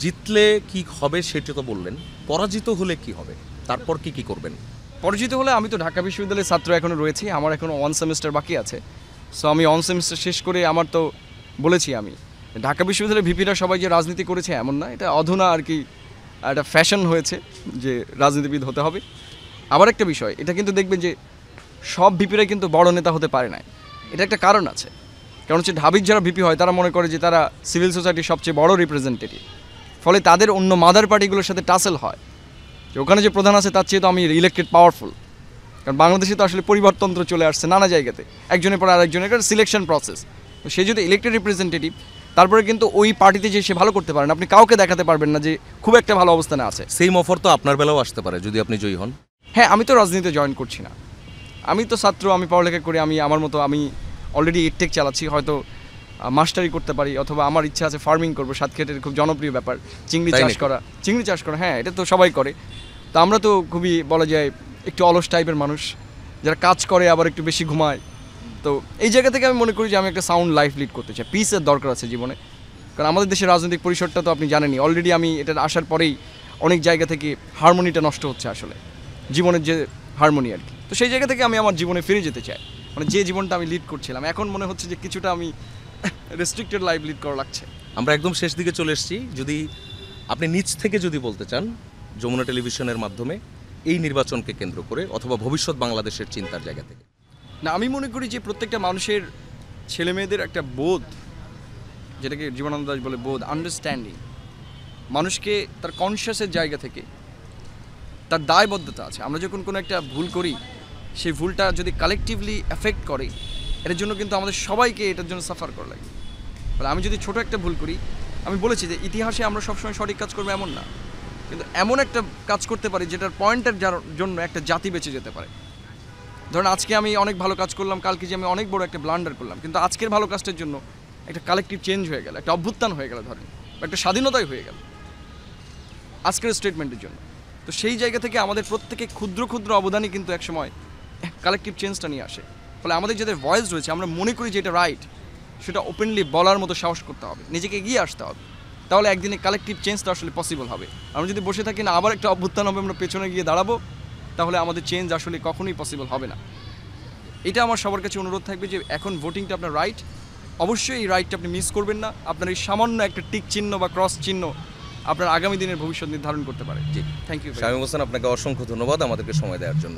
জিতলে কি হবে সেটা তো বললেন, পরাজিত হলে কি হবে, তারপর কি করবেন? পরিচিত হলে আমি তো ঢাকা বিশ্ববিদ্যালয়ের ছাত্র এখনও রয়েছি, আমার এখনও 1 সেমিস্টার বাকি আছে। সো আমি 1 সেমিস্টার শেষ করে আমার তো বলেছি আমি ঢাকা বিশ্ববিদ্যালয়ের ভিপিরা সবাই যে রাজনীতি করেছে এমন না, এটা অধুনা আর কি একটা ফ্যাশন হয়েছে যে রাজনীতিবিদ হতে হবে। আবার একটা বিষয়, এটা কিন্তু দেখবেন যে সব ভিপিরাই কিন্তু বড় নেতা হতে পারে না, এটা একটা কারণ আছে। কারণ হচ্ছে ঢাবির যারা ভিপি হয় তারা মনে করে যে তারা সিভিল সোসাইটির সবচেয়ে বড় রিপ্রেজেন্টেটিভ, ফলে তাদের অন্য মাদার পার্টিগুলোর সাথে টাসেল হয় যে ওখানে যে প্রধান আছে তার চেয়ে তো আমি ইলেক্টেড পাওয়ারফুল। কারণ বাংলাদেশে তো আসলে পরিবারতন্ত্র চলে আসছে নানা জায়গাতে, একজনের পর আরেকজনের একটা সিলেকশন প্রসেস। তো সে যদি ইলেক্টেড রিপ্রেজেন্টেটিভ, তারপরে কিন্তু ওই পার্টিতে যে সে ভালো করতে পারে না, আপনি কাউকে দেখাতে পারবেন না যে খুব একটা ভালো অবস্থানে আছে। সেই অফার তো আপনার বেলাও আসতে পারে যদি আপনি জয়ী হন। হ্যাঁ, আমি তো রাজনীতিতে জয়েন করছি না, আমি তো ছাত্র, আমি পড়ালেখা করি, আমি আমার মতো আমি অলরেডি এডটেক চালাচ্ছি, হয়তো মাস্টারি করতে পারি, অথবা আমার ইচ্ছা আছে ফার্মিং করবো। সাতক্ষীরার খুব জনপ্রিয় ব্যাপার চিংড়ি চাষ করা, হ্যাঁ এটা তো সবাই করে। তো আমরা তো খুবই বলা যায় একটু অলস টাইপের মানুষ, যারা কাজ করে আবার একটু বেশি ঘুমায়। তো এই জায়গা থেকে আমি মনে করি যে আমি একটা সাউন্ড লাইফ লিড করতে চাই, পিসের দরকার আছে জীবনে। কারণ আমাদের দেশের রাজনৈতিক পরিসরটা তো আপনি জানেনই, অলরেডি আমি এটা আসার পরেই অনেক জায়গা থেকে হারমোনিটা নষ্ট হচ্ছে আসলে, জীবনের যে হারমোনি আর কি। তো সেই জায়গা থেকে আমি আমার জীবনে ফিরে যেতে চাই, মানে যে জীবনটা আমি লিড করছিলাম এখন মনে হচ্ছে যে কিছুটা আমি রেস্ট্রিক্টেড লাইফ লিড করা লাগছে। আমরা একদম শেষ দিকে চলে এসেছি, যদি আপনি নিজ থেকে যদি বলতে চান যমুনা টেলিভিশনের মাধ্যমে এই নির্বাচনকে কেন্দ্র করে অথবা ভবিষ্যৎ বাংলাদেশের চিন্তার জায়গা থেকে। না, আমি মনে করি যে প্রত্যেকটা মানুষের ছেলে মেয়েদের একটা বোধ, যেটাকে জীবনানন্দ দাশ বলে বোধ, আন্ডারস্ট্যান্ডিং, মানুষকে তার কনসিয়াসের জায়গা থেকে তার দায়বদ্ধতা আছে। আমরা যখন কোনো একটা ভুল করি, সেই ভুলটা যদি কালেকটিভলি এফেক্ট করে, এটার জন্য কিন্তু আমাদের সবাইকে এটার জন্য সাফার করা লাগে। ফলে আমি যদি ছোট একটা ভুল করি, আমি বলেছি যে ইতিহাসে আমরা সবসময় সঠিক কাজ করবো এমন না, কিন্তু এমন একটা কাজ করতে পারি যেটার পয়েন্টের জন্য একটা জাতি বেঁচে যেতে পারে। ধরুন আজকে আমি অনেক ভালো কাজ করলাম, কালকে যে আমি অনেক বড় একটা ব্লান্ডার করলাম, কিন্তু আজকের ভালো কাজটার জন্য একটা কালেকটিভ চেঞ্জ হয়ে গেল, একটা অভ্যুত্থান হয়ে গেল, ধরেন একটা স্বাধীনতাই হয়ে গেল আজকের স্টেটমেন্টের জন্য। তো সেই জায়গা থেকে আমাদের প্রত্যেকে ক্ষুদ্র ক্ষুদ্র অবদানই কিন্তু একসময় কালেকটিভ চেঞ্জটা নিয়ে আসে। ফলে আমাদের যাদের ভয়েস রয়েছে, আমরা মনে করি যে এটা রাইট, সেটা ওপেনলি বলার মতো সাহস করতে হবে, নিজেকে এগিয়ে আসতে হবে, তাহলে একদিনে কালেকটিভ চেঞ্জটা আসলে পসিবল হবে। আমরা যদি বসে থাকি না আবার একটা অভ্যুত্থান হবে, আমরা পেছনে গিয়ে দাঁড়াবো, তাহলে আমাদের চেঞ্জ আসলে কখনোই পসিবল হবে না। এটা আমার সবার কাছে অনুরোধ থাকবে যে এখন ভোটিংটা আপনার রাইট, অবশ্যই এই রাইটটা আপনি মিস করবেন না। আপনার এই সামান্য একটা টিক চিহ্ন বা ক্রস চিহ্ন আপনার আগামী দিনের ভবিষ্যৎ নির্ধারণ করতে পারে। জি, থ্যাংক ইউ শামীম হোসেন, আপনাকে অসংখ্য ধন্যবাদ আমাদেরকে সময় দেওয়ার জন্য।